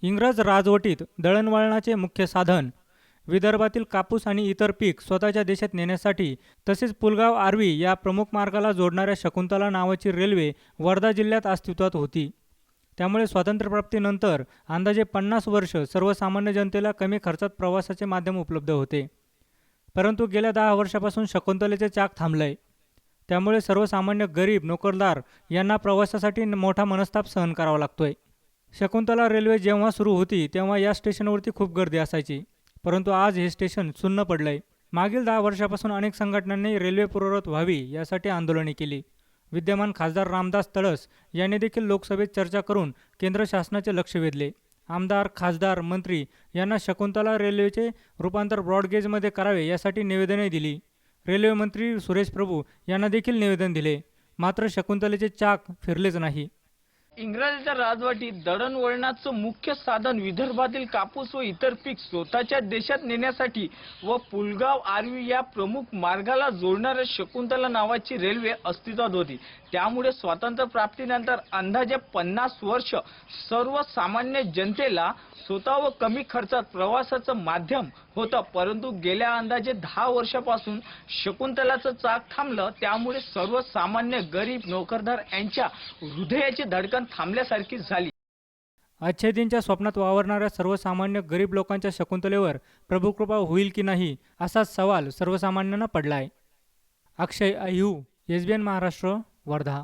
इंग्रज राजवटीत दळणवळणाचे मुख्य साधन विदर्भातील कापूस आणि इतर पीक स्वतःच्या देशात नेण्यासाठी तसेच पुलगाव आर्वी या प्रमुख मार्गाला जोडणाऱ्या शकुंतला नावाची रेल्वे वर्धा जिल्ह्यात अस्तित्वात होती. त्यामुळे स्वातंत्र्यप्राप्तीनंतर अंदाजे 50 वर्ष सर्वसामान्य जनतेला कमी खर्चात प्रवासाचे माध्यम उपलब्ध होते. परंतु गेल्या 10 वर्षापासून शकुंतलेचे चाक थांबलंय. त्यामुळे सर्वसामान्य गरीब नोकरदार यांना प्रवासासाठी मोठा मनस्ताप सहन करावा लागतोय. शकुंतला रेल्वे जेव्हा सुरू होती तेव्हा या स्टेशनवरती खूप गर्दी असायची. परंतु आज हे स्टेशन सुन्न पडलंय. मागील 10 वर्षापासून अनेक संघटनांनी रेल्वे पूर्ववत व्हावी यासाठी आंदोलने केली. विद्यमान खासदार रामदास तळस यांनी देखील लोकसभेत चर्चा करून केंद्र शासनाचे लक्ष वेधले. आमदार, खासदार, मंत्री यांना शकुंतला रेल्वेचे रूपांतर ब्रॉडगेजमध्ये करावे यासाठी निवेदने दिली. रेल्वे मंत्री सुरेश प्रभू यांना देखील निवेदन दिले. मात्र शकुंतलेचे चाक फिरलेच नाही. इंग्रजांच्या राजवटीत दळणवळणाचं मुख्य साधन विदर्भातील कापूस व इतर पीक स्वतःच्या देशात नेण्यासाठी व पुलगाव आर्वी या प्रमुख मार्गाला जोडणाऱ्या शकुंतला नावाची रेल्वे अस्तित्वात होती. त्यामुळे स्वातंत्र्य प्राप्तीनंतर अंदाजे 50 वर्ष सर्वसामान्य जनतेला स्वतः व कमी खर्चात प्रवासाचं माध्यम होतं. परंतु गेल्या अंदाजे 10 वर्षापासून शकुंतलाचं चाक थांबलं. त्यामुळे सर्वसामान्य गरीब नोकरदार यांच्या हृदयाची धडकन थांबल्यासारखी झाली. अच्छेदींच्या स्वप्नात वावरणाऱ्या सर्वसामान्य गरीब लोकांच्या शकुंतलेवर प्रभुकृपा होईल की नाही असाच सवाल सर्वसामान्यांना पडलाय. अक्षय अहिऊ, SBN महाराष्ट्र, वर्धा.